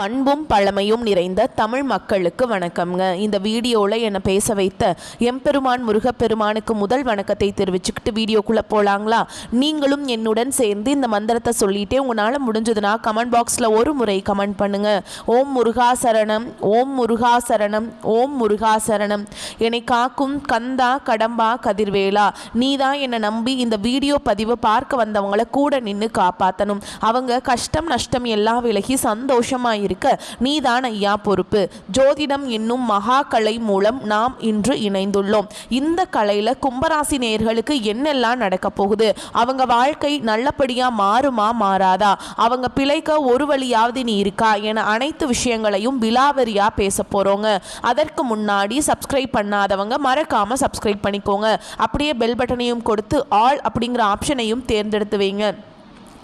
பண்பும் பழமையும் நிறைந்த தமிழ் மக்களுக்கு வணக்கம்ங்க. இந்த வீடியோவில் என்னை பேச வைத்த எம்பெருமான் முருகப்பெருமானுக்கு முதல் வணக்கத்தை தெரிவிச்சுக்கிட்டு வீடியோக்குள்ளே போகலாங்களா? நீங்களும் என்னுடன் சேர்ந்து இந்த மந்திரத்தை சொல்லிட்டே உங்களால் முடிஞ்சதுன்னா கமெண்ட் பாக்ஸில் ஒரு முறை கமெண்ட் பண்ணுங்க. ஓம் முருகாசரணம், ஓம் முருகாசரணம், ஓம் முருகாசரணம். என்னை காக்கும் கந்தா கடம்பா கதிர்வேலா, நீ தான் என்னை நம்பி இந்த வீடியோ பதிவு பார்க்க வந்தவங்களை கூட நின்று காப்பாற்றணும். அவங்க கஷ்டம் நஷ்டம் எல்லாம் விலகி சந்தோஷமாக இருக்க நீதான் ஐயா பொறுப்பு. ஜோதிடம் என்னும் மகா கலை மூலம் நாம் இன்று இணைந்துள்ளோம். இந்த கலையில கும்பராசி நேயர்களுக்கு என்னெல்லாம் நடக்க போகுது, அவங்க வாழ்க்கை நல்லபடியா மாறுமா மாறாதா, அவங்க பிழைக்க ஒரு வழியாவது நீ இருக்கா என அனைத்து விஷயங்களையும் விலாவரியா பேச போறோங்க. அதற்கு முன்னாடி சப்ஸ்கிரைப் பண்ணாதவங்க மறக்காம சப்ஸ்கிரைப் பண்ணிக்கோங்க. அப்படியே பெல் பட்டனையும் கொடுத்து ஆல் அப்படிங்கிற ஆப்ஷனையும் தேர்ந்தெடுத்து வைங்க.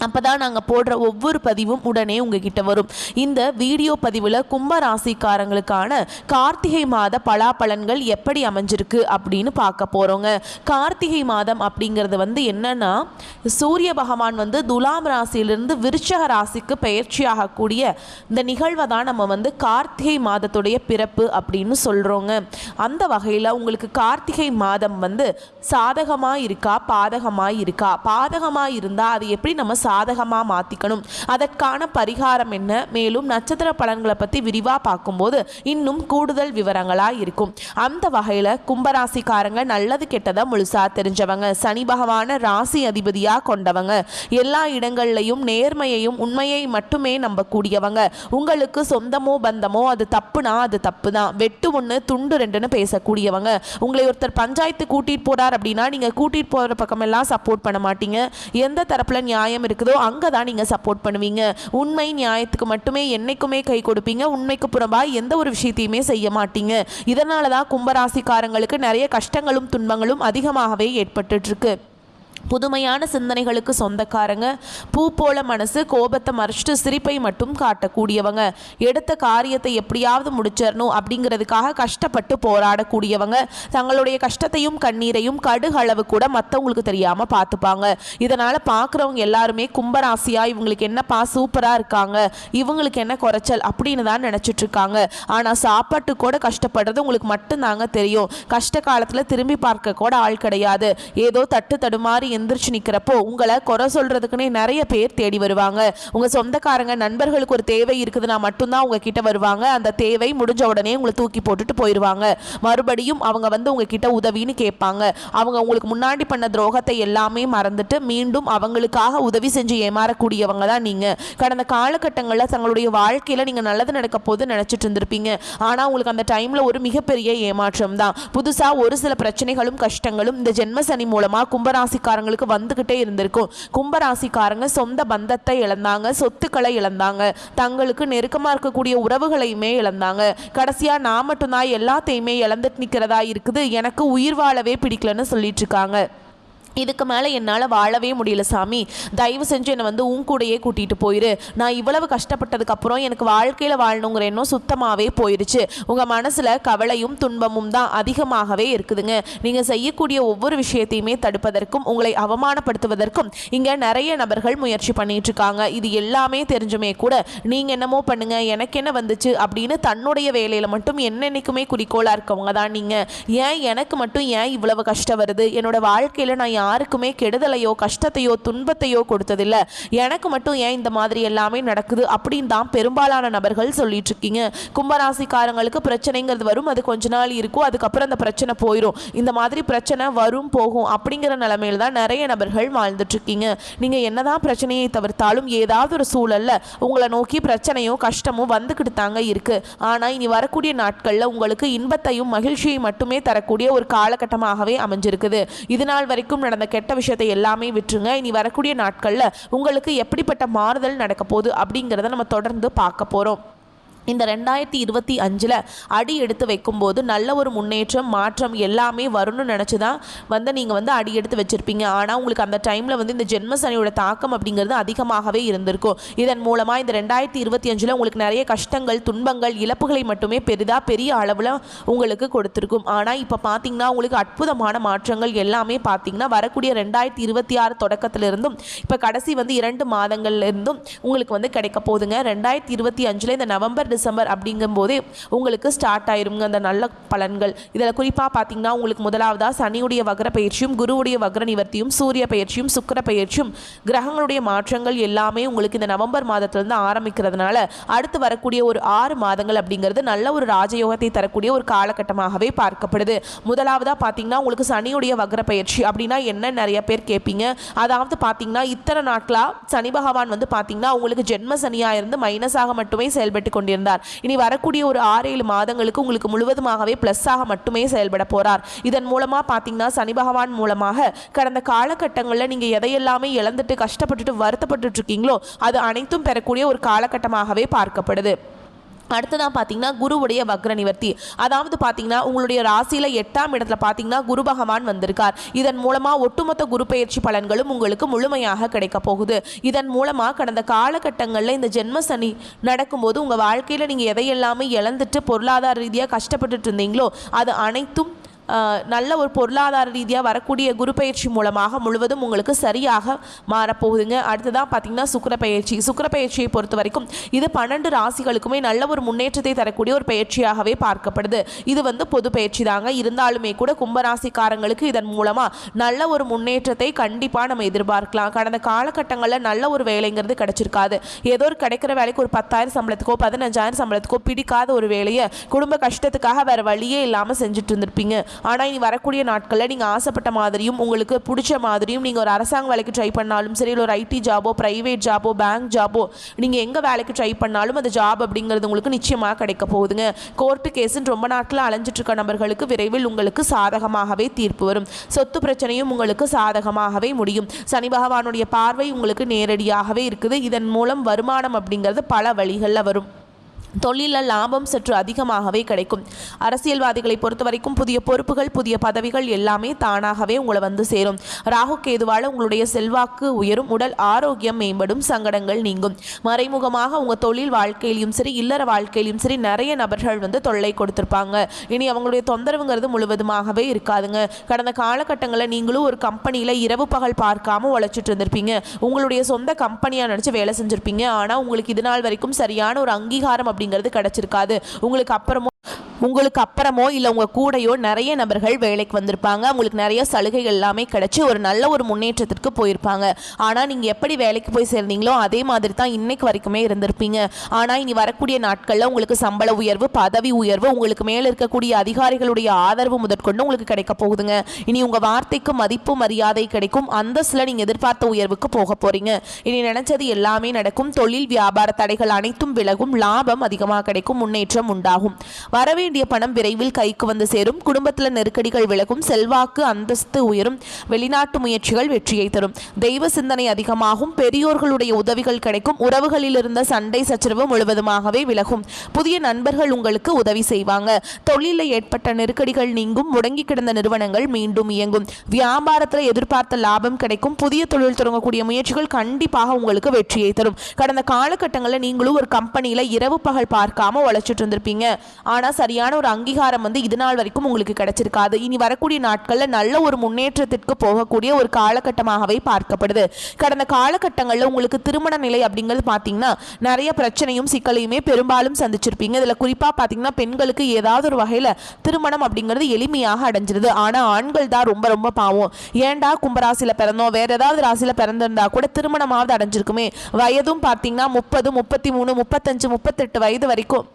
அப்போ தான் நாங்கள் போடுற ஒவ்வொரு பதிவும் உடனே உங்ககிட்ட வரும். இந்த வீடியோ பதிவில் கும்பராசிக்காரங்களுக்கான கார்த்திகை மாத பலாபலன்கள் எப்படி அமைஞ்சிருக்கு அப்படின்னு பார்க்க போகிறோங்க. கார்த்திகை மாதம் அப்படிங்கிறது என்னன்னா, சூரிய பகவான் துலாம் ராசியிலிருந்து விருச்சக ராசிக்கு பயிற்சியாகக்கூடிய இந்த நிகழ்வை தான் நம்ம கார்த்திகை மாதத்துடைய பிறப்பு அப்படின்னு சொல்கிறோங்க. அந்த வகையில் உங்களுக்கு கார்த்திகை மாதம் சாதகமாக இருக்கா பாதகமாக இருக்கா, பாதகமாக இருந்தால் அது எப்படி நம்ம சாதகமாக மாற்றிக்கணும், அதற்கான பரிகாரம் என்ன, மேலும் நட்சத்திர பலன்களை பற்றி விரிவாக பார்க்கும்போது இன்னும் கூடுதல் விவரங்களாக இருக்கும். அந்த வகையில் கும்பராசிக்காரங்க நல்லது கெட்டதை முழுசாக தெரிஞ்சவங்க, சனி பகவான ராசி அதிபதியாக கொண்டவங்க, எல்லா இடங்கள்லையும் நேர்மையையும் உண்மையை மட்டுமே நம்பக்கூடியவங்க. உங்களுக்கு சொந்தமோ பந்தமோ அது தப்புனா அது தப்பு தான், வெட்டு ஒன்று துண்டு ரெண்டுன்னு பேசக்கூடியவங்க. உங்களை ஒருத்தர் பஞ்சாயத்து கூட்டிகிட்டு போகிறார் அப்படின்னா நீங்கள் கூட்டிகிட்டு போகிற பக்கமெல்லாம் சப்போர்ட் பண்ண மாட்டீங்க. எந்த தரப்பில் நியாயம் இருக்குதோ அங்கே தான் நீங்கள் சப்போர்ட் பண்ணுவீங்க. உண்மை நியாயத்துக்கு மட்டுமே என்னைக்குமே கை கொடுப்பீங்க. உண்மைக்கு புறம்பாக எந்த ஒரு விஷயத்தையுமே செய்ய மாட்டீங்க. இதனால தான் கும்பராசிக்காரங்களுக்கு நிறைய கஷ்டங்களும் துன்பங்களும் அதிகமாகவே ஏற்பட்டு இருக்கு. புதுமையான சிந்தனைகளுக்கு சொந்தக்காரங்க, பூ போல மனசு, கோபத்தை மறைச்சிட்டு சிரிப்பை மட்டும் காட்டக்கூடியவங்க, எடுத்த காரியத்தை எப்படியாவது முடிச்சிடணும் அப்படிங்கிறதுக்காக கஷ்டப்பட்டு போராடக்கூடியவங்க, தங்களுடைய கஷ்டத்தையும் கண்ணீரையும் கடுகளவு கூட மற்றவங்களுக்கு தெரியாமல் பார்த்துப்பாங்க. இதனால் பார்க்குறவங்க எல்லாருமே கும்பராசியா இவங்களுக்கு என்னப்பா சூப்பராக இருக்காங்க, இவங்களுக்கு என்ன குறைச்சல் அப்படின்னு தான் நினச்சிட்டு இருக்காங்க. ஆனால் சாப்பாட்டு கூட கஷ்டப்படுறது உங்களுக்கு மட்டும்தாங்க தெரியும். கஷ்ட காலத்தில் திரும்பி பார்க்க கூட ஆள் கிடையாது. ஏதோ தட்டு தடுமாறி எந்திரிச்சு நிற்கிறப்போ உங்களை குறை சொல்றதுக்குன்னே நிறைய பேர் தேடி வருவாங்க. உங்க சொந்தக்காரங்க நண்பர்களுக்கு ஒரு தேவை இருக்குதுன்னா மட்டும்தான் உங்ககிட்ட வருவாங்க. அந்த தேவை முடிஞ்ச உடனே உங்களை தூக்கி போட்டுட்டு போயிடுவாங்க. மறுபடியும் அவங்க உங்ககிட்ட உதவின்னு கேட்பாங்க. அவங்க உங்களுக்கு முன்னாடி பண்ண துரோகத்தை எல்லாமே மறந்துட்டு மீண்டும் அவங்களுக்காக உதவி செஞ்சு ஏமாறக்கூடியவங்க தான் நீங்க. கடந்த காலகட்டங்களில் தங்களுடைய வாழ்க்கையில நீங்க நல்லது நடக்க போது நினைச்சிட்டு இருந்திருப்பீங்க. ஆனா உங்களுக்கு அந்த டைம்ல ஒரு மிகப்பெரிய ஏமாற்றம் தான். புதுசா ஒரு சில பிரச்சனைகளும் கஷ்டங்களும் இந்த ஜென்ம சனி மூலமா கும்பராசிக்காரங்க வந்துகிட்டே இருந்திருக்கும். கும்பராசிக்காரங்க சொந்த பந்தத்தை இழந்தாங்க, சொத்துக்களை இழந்தாங்க, தங்களுக்கு நெருக்கமா இருக்கக்கூடிய உறவுகளையுமே இழந்தாங்க. கடைசியா நான் மட்டும்தான் எல்லாத்தையுமே இழந்துட்டு நிக்கிறதா இருக்குது, எனக்கு உயிர் வாழவே பிடிக்கலன்னு சொல்லிட்டு இருக்காங்க. இதுக்கு மேலே என்னால் வாழவே முடியல சாமி, தயவு செஞ்சு என்னை உன் கூடையே கூட்டிகிட்டு போயிரு. நான் இவ்வளவு கஷ்டப்பட்டதுக்கப்புறம் எனக்கு வாழ்க்கையில் வாழணுங்கிற எண்ணம் சுத்தமாகவே போயிடுச்சு. உங்கள் மனசில் கவலையும் துன்பமும் தான் அதிகமாகவே இருக்குதுங்க. நீங்கள் செய்யக்கூடிய ஒவ்வொரு விஷயத்தையுமே தடுப்பதற்கும் உங்களை அவமானப்படுத்துவதற்கும் இங்கே நிறைய நபர்கள் முயற்சி பண்ணிட்டு இருக்காங்க. இது எல்லாமே தெரிஞ்சுமே கூட நீங்கள் என்னமோ பண்ணுங்க, எனக்கு என்ன வந்துச்சு அப்படின்னு தன்னுடைய வேலையில் மட்டும் என்னென்னைக்குமே குறிக்கோளாக இருக்கவங்க தான் நீங்கள். ஏன் எனக்கு மட்டும் ஏன் இவ்வளவு கஷ்டம் வருது, என்னோட வாழ்க்கையில் நான் யாருக்குமே கெடுதலையோ கஷ்டத்தையோ துன்பத்தையோ கொடுத்ததில்லை, எனக்கு மட்டும் ஏன் இந்த மாதிரி எல்லாமே நடக்குது அப்படின்னு தான் பெரும்பாலான நபர்கள் சொல்லிட்டு இருக்கீங்க. கும்பராசிக்காரங்களுக்கு பிரச்சனைங்கிறது வரும், அது கொஞ்ச நாள் இருக்கும், அதுக்கப்புறம் அந்த பிரச்சனை போயிடும். இந்த மாதிரி பிரச்சனை வரும் போகும் அப்படிங்கிற நிலைமையில தான் நிறைய நபர்கள் வாழ்ந்துட்டு இருக்கீங்க. நீங்க என்னதான் பிரச்சனையை தவிர்த்தாலும் ஏதாவது ஒரு சூழல்ல உங்களை நோக்கி பிரச்சனையும் கஷ்டமும் வந்துக்கிட்டு தாங்க இருக்கு. ஆனா இனி வரக்கூடிய நாட்கள்ல உங்களுக்கு இன்பத்தையும் மகிழ்ச்சியை மட்டுமே தரக்கூடிய ஒரு காலகட்டமாகவே அமைஞ்சிருக்குது. இதனால் வரைக்கும் நடந்த கெட்ட விஷயத்தை எல்லாமே விட்டுருங்க. இனி வரக்கூடிய நாட்கள்ல உங்களுக்கு எப்படிப்பட்ட மாறுதல் நடக்க போகுது அப்படிங்கிறத நம்ம தொடர்ந்து பார்க்க போறோம். இந்த 2025 அடி எடுத்து வைக்கும்போது நல்ல ஒரு முன்னேற்றம் மாற்றம் எல்லாமே வரும்னு நினச்சி தான் நீங்கள் அடி எடுத்து வச்சுருப்பீங்க. ஆனால் உங்களுக்கு அந்த டைமில் இந்த ஜென்ம சனியோட தாக்கம் அப்படிங்கிறது அதிகமாகவே இருந்திருக்கும். இதன் மூலமாக இந்த 2025 உங்களுக்கு நிறைய கஷ்டங்கள் துன்பங்கள் இழப்புகளை மட்டுமே பெரிய அளவில் உங்களுக்கு கொடுத்துருக்கும். ஆனால் இப்போ பார்த்தீங்கன்னா உங்களுக்கு அற்புதமான மாற்றங்கள் எல்லாமே பார்த்தீங்கன்னா வரக்கூடிய 2026 தொடக்கத்திலிருந்தும் இப்போ கடைசி 2 மாதங்கள்லேருந்தும் உங்களுக்கு கிடைக்க போகுதுங்க. 2025 இந்த நவம்பர் டிசம்பர் அப்படிங்கும்போதே உங்களுக்கு ஸ்டார்ட் ஆயிருங்க அந்த நல்ல பலன்கள். இதில் குறிப்பாக பார்த்தீங்கன்னா உங்களுக்கு முதலாவதாக சனியுடைய வக்ர பயிற்சியும் குருவுடைய வக்ர நிவர்த்தியும் சூரிய பயிற்சியும் சுக்கிர பயிற்சியும் கிரகங்களுடைய மாற்றங்கள் எல்லாமே உங்களுக்கு இந்த நவம்பர் மாதத்திலிருந்து ஆரம்பிக்கிறதுனால அடுத்து வரக்கூடிய ஒரு 6 மாதங்கள் அப்படிங்கிறது நல்ல ஒரு ராஜயோகத்தை தரக்கூடிய ஒரு காலகட்டமாகவே பார்க்கப்படுது. முதலாவதாக பார்த்தீங்கன்னா உங்களுக்கு சனியுடைய வக்ர பயிற்சி அப்படின்னா என்ன நிறைய பேர் கேட்பீங்க. அதாவது பார்த்தீங்கன்னா இத்தனை நாட்களாக சனி பகவான் பார்த்தீங்கன்னா உங்களுக்கு ஜென்ம சனியாக இருந்து மைனஸாக மட்டுமே செயல்பட்டு கொண்டிருந்தார். இனி வரக்கூடிய ஒரு 6-7 மாதங்களுக்கு உங்களுக்கு முழுவதுமாகவே பிளஸ்ஸாக மட்டுமே செயல்பட போறார். இதன் மூலமா பார்த்தீங்கன்னா சனி பகவான் மூலமாக கடந்த காலகட்டங்களில் நீங்க எதையெல்லாமே இழந்துட்டு கஷ்டப்பட்டுட்டு வருத்தப்பட்டு இருக்கீங்களோ அது அனைத்தும் பெறக்கூடிய ஒரு காலகட்டமாகவே பார்க்கப்படுது. அடுத்ததான் பார்த்தீங்கன்னா குருவுடைய வக்ர நிவர்த்தி. அதாவது பார்த்தீங்கன்னா உங்களுடைய ராசியில் 8ஆம் இடத்துல பார்த்தீங்கன்னா குரு பகவான் வந்திருக்கார். இதன் மூலமாக ஒட்டுமொத்த குரு பயிற்சி பலன்களும் உங்களுக்கு முழுமையாக கிடைக்க போகுது. இதன் மூலமாக கடந்த காலகட்டங்களில் இந்த ஜென்ம சனி நடக்கும்போது உங்கள் வாழ்க்கையில் நீங்கள் எதையெல்லாமே இழந்துட்டு பொருளாதார ரீதியாக கஷ்டப்பட்டுட்டு இருந்தீங்களோ அது அனைத்தும் நல்ல ஒரு பொருளாதார ரீதியாக வரக்கூடிய குரு பயிற்சி மூலமாக முழுவதும் உங்களுக்கு சரியாக மாறப்போகுதுங்க. அடுத்ததான் பார்த்தீங்கன்னா சுக்கிர பயிற்சி. சுக்கிர பயிற்சியை பொறுத்த வரைக்கும் இது 12 ராசிகளுக்குமே நல்ல ஒரு முன்னேற்றத்தை தரக்கூடிய ஒரு பயிற்சியாகவே பார்க்கப்படுது. இது பொது பயிற்சி தாங்க. இருந்தாலுமே கூட கும்பராசிக்காரங்களுக்கு இதன் மூலமாக நல்ல ஒரு முன்னேற்றத்தை கண்டிப்பாக நம்ம எதிர்பார்க்கலாம். கடந்த காலகட்டங்களில் நல்ல ஒரு வேலைங்கிறது கிடைச்சிருக்காது. ஏதோ ஒரு கிடைக்கிற வேலைக்கு ஒரு 10,000 சம்பளத்துக்கோ 15,000 சம்பளத்துக்கோ பிடிக்காத ஒரு வேலையை குடும்ப கஷ்டத்துக்காக வேறு வழியே இல்லாமல் செஞ்சுட்டு இருந்திருப்பீங்க. ஆனால் இனி வரக்கூடிய நாட்களில் நீங்கள் ஆசைப்பட்ட மாதிரியும் உங்களுக்கு பிடிச்ச மாதிரியும் நீங்கள் ஒரு அரசாங்க வேலைக்கு ட்ரை பண்ணாலும் சரி இல்லை ஒரு ஐடி ஜாபோ ப்ரைவேட் ஜாபோ பேங்க் ஜாபோ நீங்கள் எங்கே வேலைக்கு ட்ரை பண்ணாலும் அந்த ஜாப் அப்படிங்கிறது உங்களுக்கு நிச்சயமாக கிடைக்க போகுதுங்க. கோர்ட்டு கேஸுன்னு ரொம்ப நாட்களில் அலைஞ்சிட்டு இருக்க நபர்களுக்கு விரைவில் உங்களுக்கு சாதகமாகவே தீர்ப்பு வரும். சொத்து பிரச்சனையும் உங்களுக்கு சாதகமாகவே முடியும். சனி பகவானுடைய பார்வை உங்களுக்கு நேரடியாகவே இருக்குது. இதன் மூலம் வருமானம் அப்படிங்கிறது பல வழிகளில் வரும். தொழிலில் லாபம் சற்று அதிகமாகவே கிடைக்கும். அரசியல்வாதிகளை பொறுத்த வரைக்கும் புதிய பொறுப்புகள் புதிய பதவிகள் எல்லாமே தானாகவே உங்களை சேரும். ராகு கேதுவால் உங்களுடைய செல்வாக்கு உயரும். உடல் ஆரோக்கியம் மேம்படும். சங்கடங்கள் நீங்கும். மறைமுகமாக உங்கள் தொழில் வாழ்க்கையிலும் சரி இல்லற வாழ்க்கையிலும் சரி நிறைய நபர்கள் தொல்லை கொடுத்துருப்பாங்க. இனி அவங்களுடைய தொந்தரவுங்கிறது முழுவதுமாகவே இருக்காதுங்க. கடந்த காலகட்டங்களில் நீங்களும் ஒரு கம்பெனியில் இரவு பகல் பார்க்காம உழைச்சிட்டு இருந்திருப்பீங்க. உங்களுடைய சொந்த கம்பெனியாக நினச்சி வேலை செஞ்சுருப்பீங்க. ஆனால் உங்களுக்கு இது நாள் வரைக்கும் சரியான ஒரு அங்கீகாரம் அப்படிங்கிறது கிடைச்சிருக்காது. உங்களுக்கு அப்புறமோ இல்லை உங்கள் கூடையோ நிறைய நபர்கள் வேலைக்கு வந்திருப்பாங்க. உங்களுக்கு நிறைய சலுகைகள் எல்லாமே கிடைச்சி ஒரு நல்ல ஒரு முன்னேற்றத்திற்கு போயிருப்பாங்க. ஆனால் நீங்கள் எப்படி வேலைக்கு போய் சேர்ந்தீங்களோ அதே மாதிரி தான் இன்னைக்கு வரைக்குமே இருந்திருப்பீங்க. ஆனால் இனி வரக்கூடிய நாட்களில் உங்களுக்கு சம்பள உயர்வு பதவி உயர்வு உங்களுக்கு மேலே இருக்கக்கூடிய அதிகாரிகளுடைய ஆதரவு முதற்கொண்டு உங்களுக்கு கிடைக்க போகுதுங்க. இனி உங்கள் வார்த்தைக்கு மதிப்பு மரியாதை கிடைக்கும். அந்தஸ்தில் நீங்கள் எதிர்பார்த்த உயர்வுக்கு போக போகிறீங்க. இனி நினைச்சது எல்லாமே நடக்கும். தொழில் வியாபார தடைகள் அனைத்தும் விலகும். லாபம் அதிகமாக கிடைக்கும். முன்னேற்றம் உண்டாகும். வரவே பணம் விரைவில் கைக்கு சேரும். குடும்பத்தில் நெருக்கடிகள் விலகும். செல்வாக்கு அந்தஸ்து உயரும். வெளிநாட்டு முயற்சிகள் வெற்றியை தரும். தெய்வ சிந்தனை அதிகமாகும். பெரியோர்களுடைய உதவிகள் கிடைக்கும். உறவுகளில் இருந்த சண்டை சச்சரவு முழுவதுமாகவே விலகும். புதிய நண்பர்கள் உங்களுக்கு உதவி செய்வாங்க. தொழிலில் ஏற்பட்ட நெருக்கடிகள் நீங்கும். முடங்கி கிடந்த நிறுவனங்கள் மீண்டும் இயங்கும். வியாபாரத்தில் எதிர்பார்த்த லாபம் கிடைக்கும். புதிய தொழில் தொடங்கக்கூடிய முயற்சிகள் கண்டிப்பாக உங்களுக்கு வெற்றியை தரும். கடந்த காலகட்டங்களில் நீங்களும் ஒரு கம்பெனியில் இரவு பகல் பார்க்காம உழைச்சிட்டு இருந்திருப்பீங்க. ஆனால் சரியான ஒரு அங்கீகாரம் இது நாள் வரைக்கும் உங்களுக்கு கிடைச்சிருக்காது. இனி வரக்கூடிய நாட்களில் நல்ல ஒரு முன்னேற்றத்திற்கு போகக்கூடிய ஒரு காலகட்டமாகவே பார்க்கப்படுது. கடந்த காலகட்டங்களில் உங்களுக்கு திருமண நிலை அப்படிங்கிறது பார்த்தீங்கன்னா நிறைய பிரச்சனையும் சிக்கலையுமே பெரும்பாலும் சந்திச்சிருப்பீங்க. இதில் குறிப்பாக பார்த்தீங்கன்னா பெண்களுக்கு ஏதாவது ஒரு வகையில் திருமணம் அப்படிங்கிறது எளிமையாக அடைஞ்சிருது. ஆனால் ஆண்கள் தான் ரொம்ப ரொம்ப பாவம். ஏண்டா கும்பராசியில் பிறந்தோம் வேற ஏதாவது ராசியில் பிறந்திருந்தா கூட திருமணமாவது அடைஞ்சிருக்குமே. வயதும் பார்த்தீங்கன்னா 30 33 35 38 வயது வரைக்கும்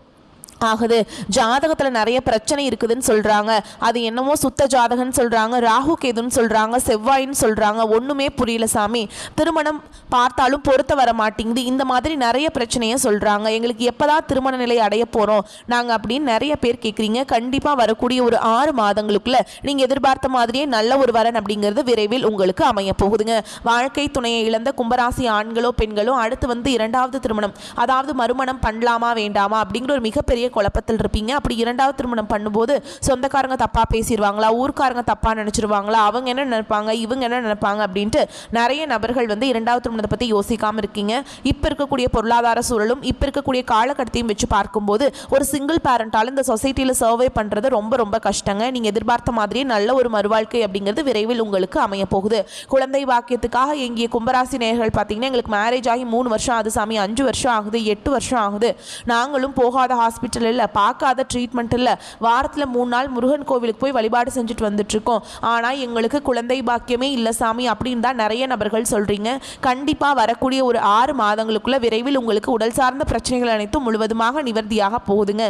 ஆகுது. ஜாதகத்துல நிறைய பிரச்சனை இருக்குதுன்னு சொல்றாங்க. அது என்னமோ சுத்த ஜாதகம்னு சொல்றாங்க, ராகு கேதுன்னு சொல்றாங்க, செவ்வாயின்னு சொல்றாங்க. ஒண்ணுமே புரியல சாமி. திருமணம் பார்த்தாலும் பொருத்த வர மாட்டேங்குது. இந்த மாதிரி நிறைய பிரச்சனையை சொல்றாங்க. எங்களுக்கு எப்பதான் திருமண நிலை அடைய போறோம் நாங்க அப்படின்னு நிறைய பேர் கேட்குறீங்க. கண்டிப்பா வரக்கூடிய ஒரு 6 மாதங்களுக்குள்ள நீங்க எதிர்பார்த்த மாதிரியே நல்ல ஒரு வரன் அப்படிங்கிறது விரைவில் உங்களுக்கு அமைய போகுதுங்க. வாழ்க்கை துணையை இழந்த கும்பராசி ஆண்களோ பெண்களோ அடுத்து வந்து 2வது திருமணம், அதாவது மறுமணம் பண்ணலாமா வேண்டாமா அப்படிங்கிற ஒரு மிகப்பெரிய குழப்பத்தில் இருப்பீங்க. அப்படி 2வது திருமணம் பண்ணும்போது சொந்தக்காரங்க தப்பா பேசிடுவாங்களா, ஊர்க்காரங்க தப்பா நினைச்சிருவாங்களா, அவங்க என்ன நினைப்பாங்க, இவங்க என்ன நினைப்பாங்க அப்படின்ட்டு நிறைய நபர்கள் வந்து 2வது திருமணத்தை பத்தி யோசிக்காம இருக்கீங்க. இப்ப இருக்கக்கூடிய பொருளாதார சூழலும் இப்ப இருக்கக்கூடிய காலகட்டத்தையும் வச்சு பார்க்கும்போது ஒரு சிங்கிள் பேரண்டால இந்த சொசைட்டியில சர்வே பண்றது ரொம்ப ரொம்ப கஷ்டங்க. நீங்க எதிர்பார்த்த மாதிரியே நல்ல ஒரு மறுவாழ்க்கை அப்படிங்கிறது விரைவில் உங்களுக்கு அமைய போகுது. குழந்தை வாக்கியத்துக்காக எங்கிய கும்பராசி நேயர்கள் பார்த்தீங்கன்னா எங்களுக்கு மேரேஜ் ஆகி 3 வருஷம் ஆகுது சாமி, 5 வருஷம் ஆகுது, 8 வருஷம் ஆகுது, நாங்களும் போகாத ஹாஸ்பிட்டல் இல்லை, பார்க்காத ட்ரீட்மெண்ட் இல்லை, வாரத்தில் 3 நாள் முருகன் கோவிலுக்கு போய் வழிபாடு செஞ்சுட்டு வந்துட்டு இருக்கோம், ஆனால் எங்களுக்கு குழந்தை பாக்கியமே இல்லை சாமி அப்படின்னு தான் நிறைய நபர்கள் சொல்றீங்க. கண்டிப்பாக வரக்கூடிய ஒரு 6 மாதங்களுக்குள்ள விரைவில் உங்களுக்கு உடல் சார்ந்த பிரச்சனைகள் அனைத்தும் முழுவதுமாக நிவர்த்தியாக போகுதுங்க.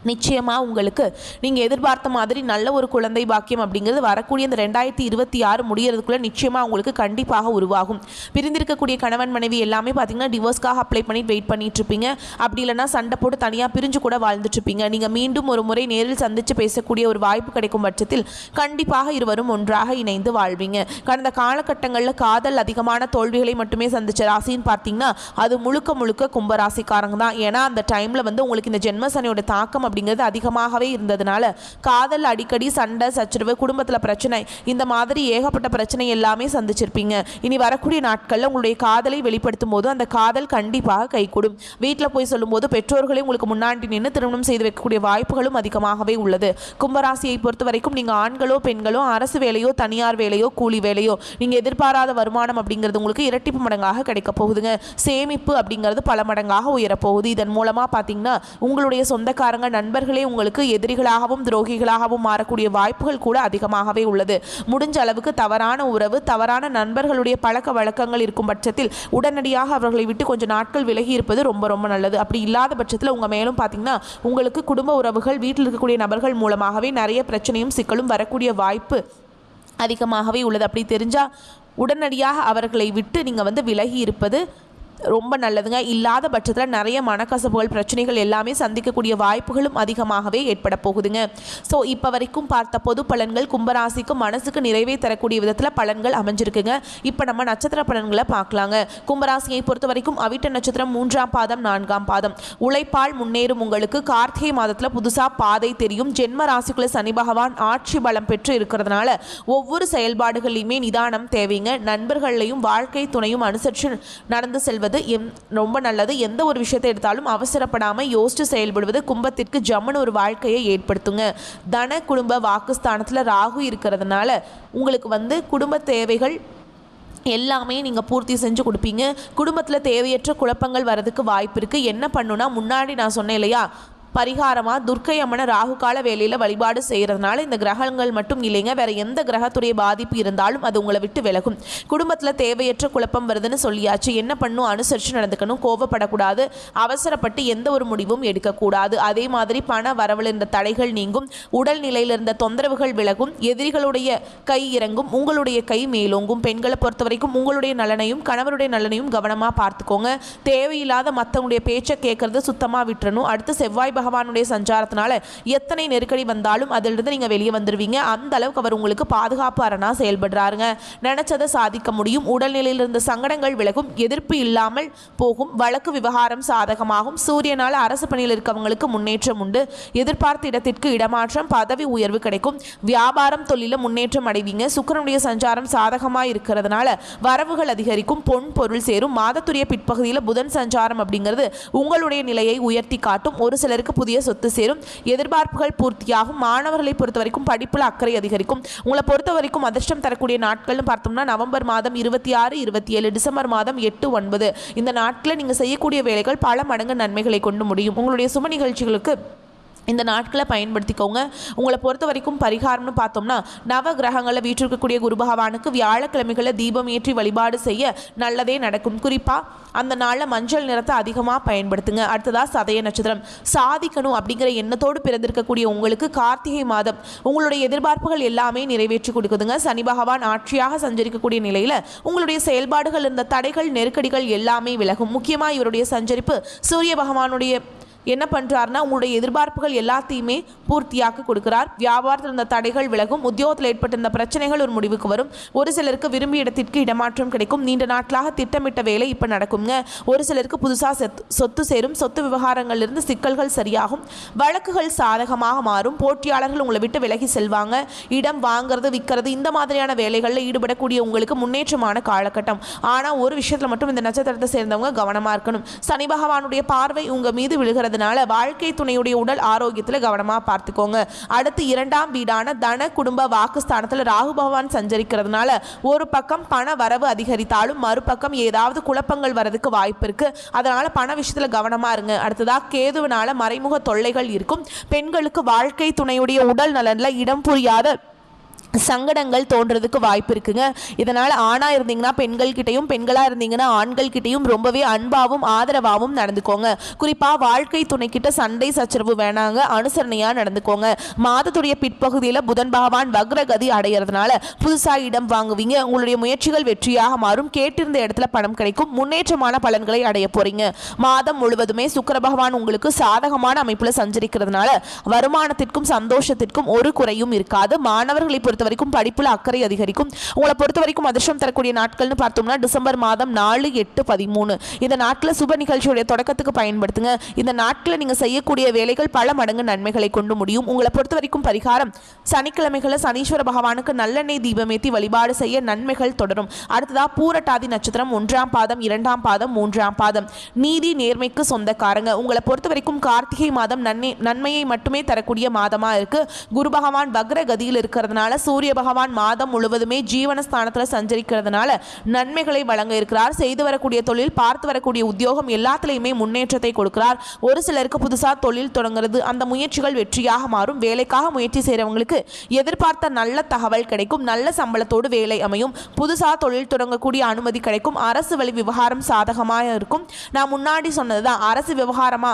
நிச்சயமாக உங்களுக்கு நீங்கள் எதிர்பார்த்த மாதிரி நல்ல ஒரு குழந்தை பாக்கியம் அப்படிங்கிறது வரக்கூடிய இந்த 2026 முடியறதுக்குள்ளே நிச்சயமாக உங்களுக்கு கண்டிப்பாக உருவாகும். பிரிந்திருக்கக்கூடிய கணவன் மனைவி எல்லாமே பார்த்தீங்கன்னா டிவோர்ஸ்க்காக அப்ளை பண்ணி வெயிட் பண்ணிட்டு இருப்பீங்க. அப்படி இல்லைனா சண்டை போட்டு தனியாக பிரிஞ்சு கூட வாழ்ந்துட்டு இருப்பீங்க. நீங்கள் மீண்டும் ஒரு முறை நேரில் சந்தித்து பேசக்கூடிய ஒரு வாய்ப்பு கிடைக்கும் பட்சத்தில் கண்டிப்பாக இருவரும் ஒன்றாக இணைந்து வாழ்வீங்க. கடந்த காலகட்டங்களில் காதல் அதிகமான தோல்விகளை மட்டுமே சந்திச்ச ராசின்னு பார்த்தீங்கன்னா அது முழுக்க முழுக்க கும்பராசிக்காரங்க தான். ஏன்னா அந்த டைமில் வந்து உங்களுக்கு இந்த ஜென்மசனியோட தாக்கம் அப்படிங்கிறது அதிகமாகவே இருந்ததுனால காதல் அடிக்கடி சண்டை சச்சரவு, குடும்பத்தில் பிரச்சனை, இந்த மாதிரி ஏகப்பட்ட பிரச்சனை எல்லாமே சந்திச்சிருப்பீங்க. இனி வரக்கூடிய நாட்களில் உங்களுடைய காதலை வெளிப்படுத்தும் போது அந்த காதல் கண்டிப்பாக கைகூடும். வீட்டில் போய் சொல்லும்போது பெற்றோர்களே உங்களுக்கு முன்னாடி நின்று திருமணம் செய்து வைக்கக்கூடிய வாய்ப்புகளும் அதிகமாகவே உள்ளது. கும்பராசியை பொறுத்த வரைக்கும் நீங்கள் ஆண்களோ பெண்களோ அரசு வேலையோ தனியார் வேலையோ கூலி வேலையோ நீங்கள் எதிர்பாராத வருமானம் அப்படிங்கிறது உங்களுக்கு இரட்டிப்பு மடங்காக கிடைக்க போகுதுங்க. சேமிப்பு அப்படிங்கிறது பல மடங்காக உயரப்போகுது. இதன் மூலமாக பார்த்தீங்கன்னா உங்களுடைய சொந்தக்காரங்க நண்பர்களே உங்களுக்கு எதிரிகளாகவும் துரோகிகளாகவும் மாறக்கூடிய வாய்ப்புகள் கூட அதிகமாகவே உள்ளது. முடிஞ்ச அளவுக்கு தவறான உறவு, தவறான நண்பர்களுடைய பழக்க வழக்கங்கள் இருக்கும் பட்சத்தில் உடனடியாக அவர்களை விட்டு கொஞ்சம் நாட்கள் விலகி இருப்பது ரொம்ப ரொம்ப நல்லது. அப்படி இல்லாத பட்சத்தில் உங்கள் மேலும் பார்த்தீங்கன்னா உங்களுக்கு குடும்ப உறவுகள், வீட்டில் இருக்கக்கூடிய நபர்கள் மூலமாகவே நிறைய பிரச்சனையும் சிக்கலும் வரக்கூடிய வாய்ப்பு அதிகமாகவே உள்ளது. அப்படி தெரிஞ்சால் உடனடியாக அவர்களை விட்டு நீங்கள் வந்து விலகி இருப்பது ரொம்ப நல்லதுங்க. இல்லாத பட்சத்தில் நிறைய மனக்கசப்புகள் பிரச்சனைகள் எல்லாமே சந்திக்கக்கூடிய வாய்ப்புகளும் அதிகமாகவே ஏற்பட போகுதுங்க. ஸோ இப்போ வரைக்கும் பார்த்த பொது பலன்கள் கும்பராசிக்கு மனசுக்கு நிறைவே தரக்கூடிய விதத்தில் பலன்கள் அமைஞ்சிருக்குங்க. இப்போ நம்ம நட்சத்திர பலன்களை பார்க்கலாங்க. கும்பராசியை பொறுத்த வரைக்கும் அவிட்ட நட்சத்திரம் 3ஆம் பாதம் 4ஆம் பாதம். உழைப்பால் முன்னேறும் உங்களுக்கு கார்த்திகை மாதத்தில் புதுசாக பாதை தெரியும். ஜென்ம ராசிக்குள்ள சனி பகவான் ஆட்சி பலம் பெற்று இருக்கிறதுனால ஒவ்வொரு செயல்பாடுகளையுமே நிதானம் தேவைங்க. நண்பர்களையும் வாழ்க்கை துணையும் அனுசரித்து நடந்து செல்வது ரொம்ப நல்லது. எந்த ஒரு விஷயத்தை எடுத்தாலும் அவசரப்படாமல் யோசிச்சு செயல்படுவது கும்பத்திற்கு ஜம்முன்னு ஒரு வாழ்க்கையை ஏற்படுத்துங்க. தன குடும்ப வாக்குஸ்தானத்தில் ராகு இருக்கிறதுனால உங்களுக்கு வந்து குடும்ப தேவைகள் எல்லாமே நீங்கள் பூர்த்தி செஞ்சு கொடுப்பீங்க. குடும்பத்தில் தேவையற்ற குழப்பங்கள் வரதுக்கு வாய்ப்பு இருக்குது. என்ன பண்ணுன்னா முன்னாடி நான் சொன்னேன் இல்லையா, பரிகாரமாக துர்க்கை அம்மனை ராகு கால வேலையில் வழிபாடு செய்கிறதுனால இந்த கிரகங்கள் மட்டும் இல்லைங்க, வேற எந்த கிரகத்துடைய பாதிப்பு இருந்தாலும் அது உங்களை விட்டு விலகும். குடும்பத்தில் தேவையற்ற குழப்பம் வருதுன்னு சொல்லியாச்சு. என்ன பண்ணும், அனுசரித்து நடந்துக்கணும், கோபப்படக்கூடாது, அவசரப்பட்டு எந்த ஒரு முடிவும் எடுக்கக்கூடாது. அதே மாதிரி பண வரவில் இருந்த தடைகள் நீங்கும், உடல் நிலையில் இருந்த தொந்தரவுகள் விலகும், எதிரிகளுடைய கை இறங்கும், உங்களுடைய கை மேலோங்கும். பெண்களை பொறுத்த வரைக்கும் உங்களுடைய நலனையும் கணவருடைய நலனையும் கவனமாக பார்த்துக்கோங்க. தேவையில்லாத மற்றவங்களுடைய பேச்சை கேட்கறது சுத்தமாக விட்டுறணும். அடுத்து செவ்வாய் பகவானுடைய சஞ்சாரத்தினால எத்தனை நெருக்கடி வந்தாலும் அதிலிருந்து நீங்க வெளியே வந்துருவீங்க. அந்த அளவுக்கு அவர் உங்களுக்கு பாதுகாப்பு அரணா செயல்படுறாருங்க. நினைச்சதை சாதிக்க முடியும். உடல்நிலையில் இருந்த சங்கடங்கள் விலகும், எதிர்ப்பு இல்லாமல் போகும், வழக்கு விவகாரம் சாதகமாகும். சூரியனால அரசு பணியில் இருக்கவங்களுக்கு முன்னேற்றம் உண்டு. எதிர்பார்த்த இடத்திற்கு இடமாற்றம், பதவி உயர்வு கிடைக்கும். வியாபாரம் தொழில முன்னேற்றம் அடைவீங்க. சுக்கிரனுடைய சஞ்சாரம் சாதகமாக இருக்கிறதுனால வரவுகள் அதிகரிக்கும், பொன் பொருள் சேரும். மாதத்துடைய பிற்பகுதியில் புதன் சஞ்சாரம் அப்படிங்கிறது உங்களுடைய நிலையை உயர்த்தி காட்டும். ஒரு சிலருக்கு புதிய சொத்து சேரும், எதிர்பார்ப்புகள் பூர்த்தியாகும். மாணவர்களை பொறுத்த வரைக்கும் படிப்புல அக்கறை அதிகரிக்கும். உங்களை பொறுத்த வரைக்கும் அதிர்ஷ்டம் தரக்கூடிய நாட்கள்னு பார்த்தோம்னா நவம்பர் மாதம் 26, 27, டிசம்பர் மாதம் 8, 9 இந்த நாட்களில் நீங்க செய்யக்கூடிய வேலைகள் பல மடங்கு நன்மைகளை கொண்டு முடியும். உங்களுடைய சுப நிகழ்ச்சிகளுக்கு இந்த நாட்களை பயன்படுத்திக்கோங்க. உங்களை பொறுத்த வரைக்கும் பரிகாரம்னு பார்த்தோம்னா, நவ கிரகங்களில் வீற்றிருக்கக்கூடிய குரு பகவானுக்கு வியாழக்கிழமைகளில் தீபம் ஏற்றி வழிபாடு செய்ய நல்லதே நடக்கும். குறிப்பாக அந்த நாளில் மஞ்சள் நிறத்தை அதிகமாக பயன்படுத்துங்க. அடுத்ததாக சதய நட்சத்திரம். சாதிக்கணும் அப்படிங்கிற எண்ணத்தோடு பிறந்திருக்கக்கூடிய உங்களுக்கு கார்த்திகை மாதம் உங்களுடைய எதிர்பார்ப்புகள் எல்லாமே நிறைவேற்றி கொடுக்குதுங்க. சனி பகவான் ஆட்சியாக சஞ்சரிக்கக்கூடிய நிலையில் உங்களுடைய செயல்பாடுகள், இருந்த தடைகள், நெருக்கடிகள் எல்லாமே விலகும். முக்கியமாக இவருடைய சஞ்சரிப்பு சூரிய பகவானுடைய என்ன பண்ணுறாருனா, உங்களுடைய எதிர்பார்ப்புகள் எல்லாத்தையுமே பூர்த்தியாக்கி கொடுக்குறார். வியாபாரத்தில் இருந்த தடைகள் விலகும். உத்தியோகத்தில் ஏற்பட்டிருந்த பிரச்சனைகள் ஒரு முடிவுக்கு வரும். ஒரு சிலருக்கு விரும்பிய இடத்திற்கு இடமாற்றம் கிடைக்கும். நீண்ட நாட்களாக திட்டமிட்ட வேலை இப்போ நடக்குங்க. ஒரு சிலருக்கு புதுசாக சொத்து சேரும். சொத்து விவகாரங்களிலிருந்து சிக்கல்கள் சரியாகும். வழக்குகள் சாதகமாக மாறும். போட்டியாளர்கள் உங்களை விட்டு விலகி செல்வாங்க. இடம் வாங்கிறது, விற்கிறது, இந்த மாதிரியான வேலைகளில் ஈடுபடக்கூடிய உங்களுக்கு முன்னேற்றமான காலகட்டம். ஆனால் ஒரு விஷயத்தில் மட்டும் இந்த நட்சத்திரத்தை சேர்ந்தவங்க கவனமாக இருக்கணும். சனி பகவானுடைய பார்வை உங்கள் மீது விழுகிறது. வாழ்க்கை துணையுடைய உடல் ஆரோக்கியத்தில் கவனமா பார்த்துக்கோங்க. அடுத்து 2ஆம் வீடான தன குடும்ப வாக்குஸ்தானத்தில் ராகு பகவான் சஞ்சரிக்கிறதுனால ஒரு பக்கம் பண வரவு அதிகரித்தாலும் மறுபக்கம் ஏதாவது குழப்பங்கள் வரதுக்கு வாய்ப்பு இருக்கு. அதனால பண விஷயத்துல கவனமா இருங்க. அடுத்ததா கேதுவினால மறைமுக தொல்லைகள் இருக்கும். பெண்களுக்கு வாழ்க்கை துணையுடைய உடல் நலன்ல இடம் புரியாத சங்கடங்கள் தோன்றதுக்கு வாய்ப்பு இருக்குங்க. இதனால் ஆணாக இருந்தீங்கன்னா பெண்கள்கிட்டையும், பெண்களாக இருந்தீங்கன்னா ஆண்கள்கிட்டையும் ரொம்பவே அன்பாகவும் ஆதரவாகவும் நடந்துக்கோங்க. குறிப்பாக வாழ்க்கை துணைக்கிட்ட சண்டை சச்சரவு வேணாங்க, அனுசரணையாக நடந்துக்கோங்க. மாதத்துடைய பிற்பகுதியில் புதன் பகவான் வக்ரகதி அடைகிறதுனால புதுசாக இடம் வாங்குவீங்க. உங்களுடைய முயற்சிகள் வெற்றியாக மாறும். கேட்டிருந்த இடத்துல பணம் கிடைக்கும். முன்னேற்றமான பலன்களை அடைய போறீங்க. மாதம் முழுவதுமே சுக்கிர பகவான் உங்களுக்கு சாதகமான அமைப்பில் சஞ்சரிக்கிறதுனால வருமானத்திற்கும் சந்தோஷத்திற்கும் ஒரு குறையும் இருக்காது. மாணவர்களை பொறுத்த வரைக்கும் படிப்புல அக்கறை அதிகரிக்கும். உங்களை பொறுத்த வரைக்கும் அதிர்ஷ்டம் தரக்கூடிய நாட்கள்னு பார்த்தோம்னா டிசம்பர் மாதம் 4, 8, 13 இந்த நாட்களை சுப நிகழ்ச்சியுடைய தொடக்கத்துக்கு பயன்படுத்துங்க. இந்த நாட்களை நீங்க செய்யக்கூடிய வேலைகள் பல மடங்கு நன்மைகளை கொண்டு முடியும். உங்களை பொறுத்த வரைக்கும் பரிகாரம் சனிக்கிழமைகளில் சனீஸ்வர பகவானுக்கு நல்லெண்ணெய் தீபமேத்தி வழிபாடு செய்ய நன்மைகள் தொடரும். அடுத்ததா பூரட்டாதி நட்சத்திரம் 1ஆம் பாதம், 2ஆம் பாதம், 3ஆம் பாதம். நீதி நேர்மைக்கு சொந்தக்காரங்க. உங்களை பொறுத்த வரைக்கும் கார்த்திகை மாதம் நன்மையை மட்டுமே தரக்கூடிய மாதமா இருக்கு. குரு பகவான் வக்ரகதியில் இருக்கிறதுனால சூரிய பகவான் மாதம் முழுவதுமே ஜீவனஸ்தானத்தில் சஞ்சரிக்கிறதுனால நன்மைகளை வழங்க இருக்கிறார். செய்து வரக்கூடிய தொழில், பார்த்து வரக்கூடிய உத்தியோகம் எல்லாத்திலையுமே முன்னேற்றத்தை கொடுக்கிறார். ஒரு சிலருக்கு புதுசாக தொழில் தொடங்குறது, அந்த முயற்சிகள் வெற்றியாக மாறும். வேலைக்காக முயற்சி செய்கிறவங்களுக்கு எதிர்பார்த்த நல்ல தகவல் கிடைக்கும். நல்ல சம்பளத்தோடு வேலை அமையும். புதுசாக தொழில் தொடங்கக்கூடிய அனுமதி கிடைக்கும். அரசு வழி விவகாரம் சாதகமாக இருக்கும். நான் முன்னாடி சொன்னதுதான், அரசு விவகாரமா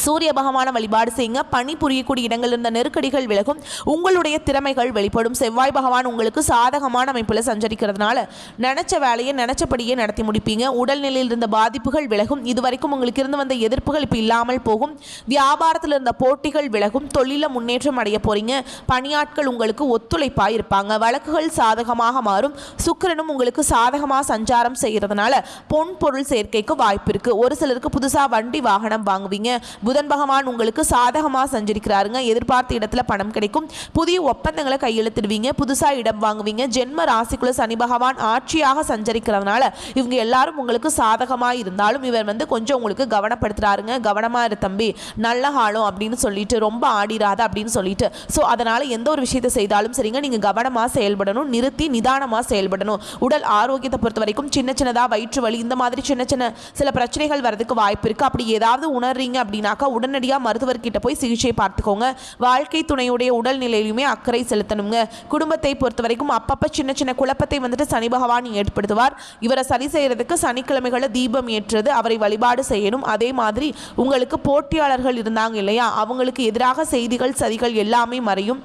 சூரிய பகவான வழிபாடு செய்யுங்க. பணி புரியக்கூடிய இடங்கள் இருந்த நெருக்கடிகள் விலகும். உங்களுடைய திறமைகள் வெளிப்படும். செவ்வாய் பகவான் உங்களுக்கு சாதகமான அமைப்பில் சஞ்சரிக்கிறதுனால நினைச்ச வேலையை நினைச்சபடியே நடத்தி முடிப்பீங்க. உடல்நிலையில் இருந்த பாதிப்புகள் விலகும். இதுவரைக்கும் உங்களுக்கு இருந்து வந்த எதிர்ப்புகள் இப்போ இல்லாமல் போகும். வியாபாரத்தில் இருந்த போட்டிகள் விலகும். தொழில முன்னேற்றம் அடைய போறீங்க. பணியாட்கள் உங்களுக்கு ஒத்துழைப்பாக இருப்பாங்க. வழக்குகள் சாதகமாக மாறும். சுக்கிரனும் உங்களுக்கு சாதகமாக சஞ்சாரம் செய்கிறதுனால பொன் பொருள் சேர்க்கைக்கு வாய்ப்பு இருக்கு. ஒரு சிலருக்கு புதுசாக வண்டி வாகனம் வாங்குவீங்க. புதன் பகவான் உங்களுக்கு சாதகமாக சஞ்சரிக்கிறாருங்க. எதிர்பார்த்த இடத்துல பணம் கிடைக்கும். புதிய ஒப்பந்தங்களை கையெழுத்திடுவீங்க. புதுசாக இடம் வாங்குவீங்க. ஜென்ம ராசிக்குள்ள சனி பகவான் ஆட்சியாக சஞ்சரிக்கிறதுனால இவங்க எல்லாரும் உங்களுக்கு சாதகமாக இருந்தாலும் இவர் கொஞ்சம் உங்களுக்கு கவனப்படுத்துறாருங்க. கவனமாக இரு தம்பி, நல்ல காலம் அப்படின்னு சொல்லிட்டு, ரொம்ப ஆடிராத அப்படின்னு சொல்லிட்டு. ஸோ அதனால் எந்த ஒரு விஷயத்தை செய்தாலும் சரிங்க, நீங்கள் கவனமாக செயல்படணும். நிறுத்தி நிதானமாக செயல்படணும். உடல் ஆரோக்கியத்தை பொறுத்த வரைக்கும் சின்ன சின்னதாக வயிற்று வலி, இந்த மாதிரி சின்ன சின்ன சில பிரச்சனைகள் வரதுக்கு வாய்ப்பு இருக்குது. அப்படி ஏதாவது உணர்றீங்க அப்படின்னா உடனடியாக மருத்துவர்கிட்ட போய் சிகிச்சை பார்த்துக்கோங்க. வாழ்க்கை துணையுடைய உடல்நிலையிலுமே அக்கறை செலுத்தணுங்க. குடும்பத்தை பொறுத்த வரைக்கும் அப்பப்ப சின்ன சின்ன குழப்பத்தை சனி பகவான் ஏற்படுத்துவார். இவரை சரி செய்யறதுக்கு சனிக்கிழமைகளில் தீபம் ஏற்றுறது, அவரை வழிபாடு செய்யணும். அதே மாதிரி உங்களுக்கு போட்டியாளர்கள் இருந்தாங்க இல்லையா, அவங்களுக்கு எதிராக செய்திகள், சதிகள் எல்லாமே மறையும்.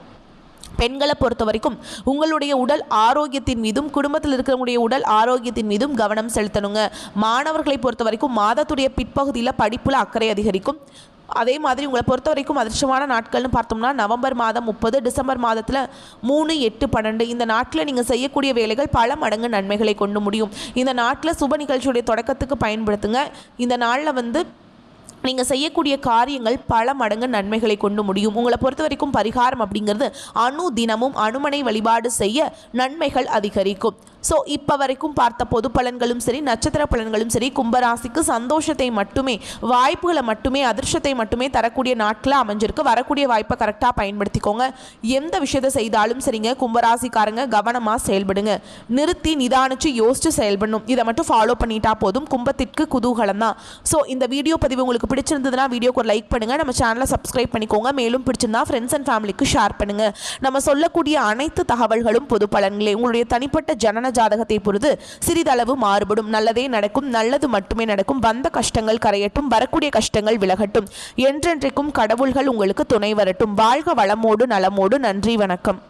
பெண்களை பொறுத்த வரைக்கும் உங்களுடைய உடல் ஆரோக்கியத்தின் மீதும் குடும்பத்தில் இருக்கிறவங்களுடைய உடல் ஆரோக்கியத்தின் மீதும் கவனம் செலுத்தணுங்க. மாணவர்களை பொறுத்த வரைக்கும் மாதத்துடைய பிற்பகுதியில் படிப்புல அக்கறை அதிகரிக்கும். அதே மாதிரி உங்களை பொறுத்த வரைக்கும் அதிர்ஷ்டமான நாட்கள்னு பார்த்தோம்னா நவம்பர் மாதம் 30, டிசம்பர் மாதத்தில் 3, 8, 12 இந்த நாட்டில் நீங்கள் செய்யக்கூடிய வேலைகள் பல மடங்கு நன்மைகளை கொண்டு முடியும். இந்த நாட்டில் சுப நிகழ்ச்சியுடைய தொடக்கத்துக்கு பயன்படுத்துங்க. இந்த நாளில் நீங்கள் செய்யக்கூடிய காரியங்கள் பல மடங்கு நன்மைகளை கொண்டு முடியும். உங்களை பொறுத்த வரைக்கும் பரிகாரம் அப்படிங்கிறது தினமும் அனுமனை வழிபாடு செய்ய நன்மைகள் அதிகரிக்கும். ஸோ இப்போ வரைக்கும் பார்த்த பொது பலன்களும் சரி, நட்சத்திர பலன்களும் சரி, கும்பராசிக்கு சந்தோஷத்தை மட்டுமே, வாய்ப்புகளை மட்டுமே, அதிர்ஷ்டத்தை மட்டுமே தரக்கூடிய நாட்களில் அமைஞ்சிருக்கு. வரக்கூடிய வாய்ப்பை கரெக்டாக பயன்படுத்திக்கோங்க. எந்த விஷயத்தை செய்தாலும் சரிங்க, கும்பராசிக்காரங்க கவனமாக செயல்படுங்க. நிறுத்தி நிதானிச்சு யோசிச்சு செயல்படணும். இதை மட்டும் ஃபாலோ பண்ணிட்டா போதும். கும்பத்திற்கு குதூகலம் தான். ஸோ இந்த வீடியோ பதிவு உங்களுக்கு பிடிச்சிருந்ததுன்னா வீடியோக்கு ஒரு லைக் பண்ணுங்கள். நம்ம சேனலை சப்ஸ்கிரைப் பண்ணிக்கோங்க. மேலும் பிடிச்சிருந்தா ஃப்ரெண்ட்ஸ் அண்ட் ஃபேமிலிக்கு ஷேர் பண்ணுங்கள். நம்ம சொல்லக்கூடிய அனைத்து தகவல்களும் பொது பலன்களே. உங்களுடைய தனிப்பட்ட ஜனன ஜாதகத்தை பொறுத்து சிறிதளவு மாறுபடும். நல்லதே நடக்கும், நல்லது மட்டுமே நடக்கும். வந்த கஷ்டங்கள் கரையட்டும், வரக்கூடிய கஷ்டங்கள் விலகட்டும். என்றென்றைக்கும் கடவுள்கள் உங்களுக்கு துணை வரட்டும். வாழ்க வளமோடு நலமோடு. நன்றி, வணக்கம்.